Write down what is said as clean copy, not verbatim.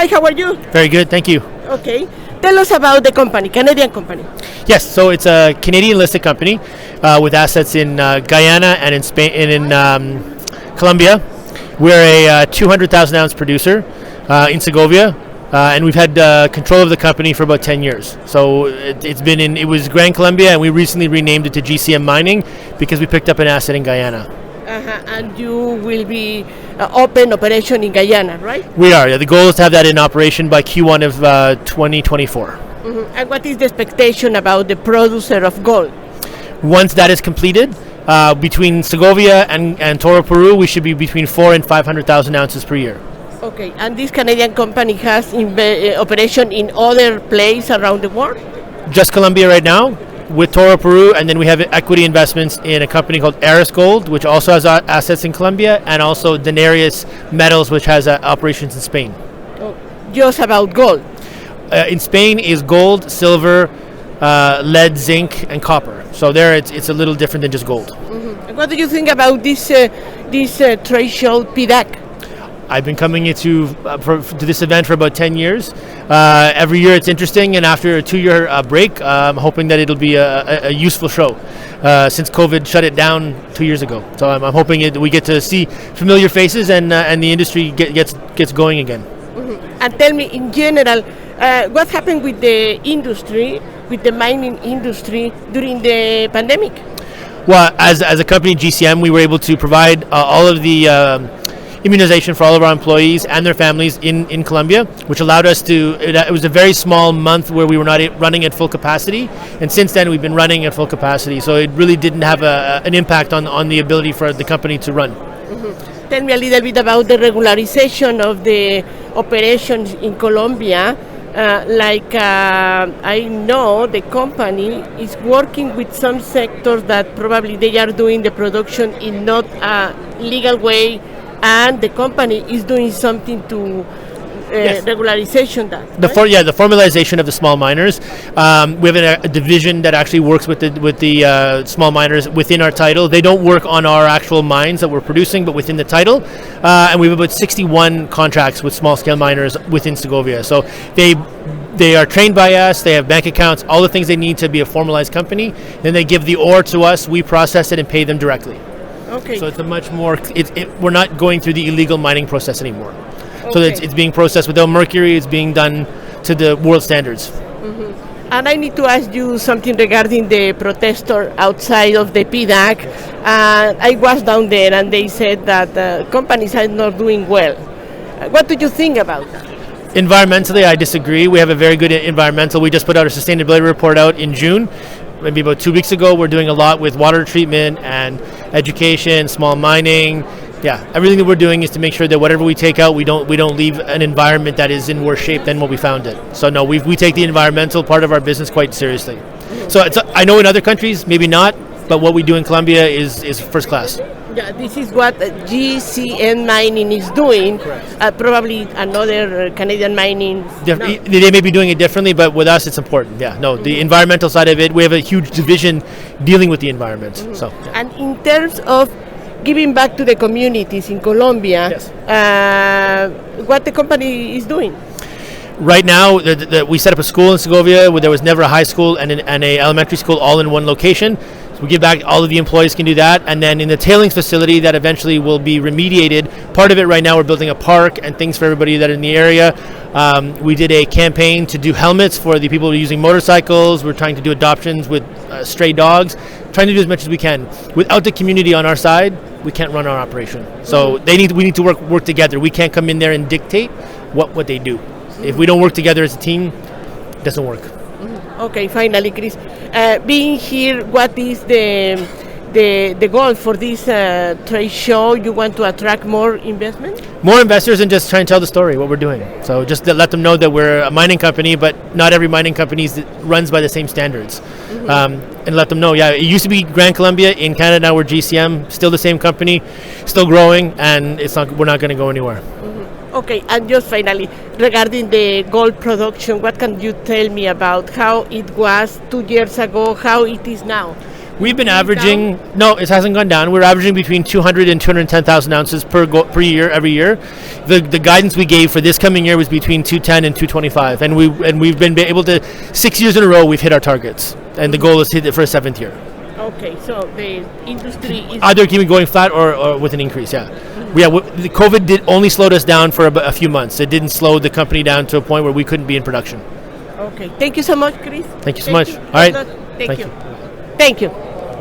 Hi, how are you? Very good, thank you. Okay. Tell us about the company, Canadian company. Yes, so it's a Canadian listed company with assets in Guyana and in Spain and in Colombia. We're a 200,000 ounce producer in Segovia, and we've had control of the company for about 10 years. So it was Gran Colombia, and we recently renamed it to GCM Mining because we picked up an asset in Guyana. And you will be open operation in Guyana, right? We are. Yeah, the goal is to have that in operation by Q1 of 2024. And what is the expectation about the producer of gold? Once that is completed, between Segovia and Toro, Peru, we should be between 400,000 and 500,000 ounces per year. Okay, and this Canadian company has operation in other places around the world? Just Colombia right now, with Toro, Peru, and then we have equity investments in a company called Aris Gold, which also has assets in Colombia, and also Denarius Metals, which has operations in Spain. Just about gold? In Spain is gold, silver, lead, zinc, and copper. So there it's a little different than just gold. What do you think about this trade show, PDAC? I've been coming to this event for about 10 years. Every year it's interesting, and after a 2-year break, I'm hoping that it'll be a useful show since COVID shut it down 2 years ago. So I'm hoping we get to see familiar faces and the industry gets going again. And tell me, in general, what happened with the industry, with the mining industry during the pandemic? Well, as a company, GCM, we were able to provide all of the immunization for all of our employees and their families in Colombia, which allowed us to, it was a very small month where we were not running at full capacity, and since then we've been running at full capacity, so it really didn't have an impact on the ability for the company to run. Tell me a little bit about the regularization of the operations in Colombia. I know the company is working with some sectors that probably they are doing the production in not a legal way, and the company is doing something to regularization that. The formalization of the small miners. We have a division that actually works with the small miners within our title. They don't work on our actual mines that we're producing, but within the title. And we have about 61 contracts with small scale miners within Segovia. So they are trained by us. They have bank accounts, all the things they need to be a formalized company. Then they give the ore to us. We process it and pay them directly. Okay. So it's a much more. We're not going through the illegal mining process anymore. Okay. So it's being processed without mercury. It's being done to the world standards. And I need to ask you something regarding the protester outside of the PDAC. I was down there, and they said that companies are not doing well. What do you think about that? Environmentally, I disagree. We have a very good environmental. We just put out a sustainability report out in June. Maybe about 2 weeks ago. We're doing a lot with water treatment and education, small mining. Yeah, everything that we're doing is to make sure that whatever we take out, we don't leave an environment that is in worse shape than what we found it. So no, we take the environmental part of our business quite seriously. So I know in other countries maybe not, but what we do in Colombia is first class. Yeah, this is what GCM Mining is doing. Probably another Canadian mining. They may be doing it differently, but with us it's important. Yeah, no, the environmental side of it, we have a huge division dealing with the environment. So. And in terms of giving back to the communities in Colombia, yes. What the company is doing? Right now, we set up a school in Segovia where there was never a high school and a elementary school all in one location. So we give back, all of the employees can do that. And then in the tailings facility that eventually will be remediated, part of it right now we're building a park and things for everybody that are in the area. We did a campaign to do helmets for the people using motorcycles. We're trying to do adoptions with stray dogs, trying to do as much as we can. Without the community on our side, we can't run our operation. So we need to work together. We can't come in there and dictate what they do. If we don't work together as a team, it doesn't work. Okay, finally, Chris, being here, what is the goal for this trade show? You want to attract more investment? More investors, and just try and tell the story, what we're doing. So just to let them know that we're a mining company, but not every mining company runs by the same standards. And let them know, it used to be Gran Colombia in Canada, now we're GCM, still the same company, still growing, and we're not going to go anywhere. Okay, and just finally, regarding the gold production, what can you tell me about how it was 2 years ago, how it is now? We've been averaging, no, it hasn't gone down. We're averaging between 200 and 210,000 ounces per year, every year. The guidance we gave for this coming year was between 210 and 225. And we've been able to, 6 years in a row, we've hit our targets. And the goal is to hit it for a 7th year. Okay, so the industry is... Either keeping going flat or with an increase, yeah. The COVID did only slowed us down for a few months. It didn't slow the company down to a point where we couldn't be in production. Okay, thank you so much, Chris. Thank you so much. All right. Thank you. Thank you.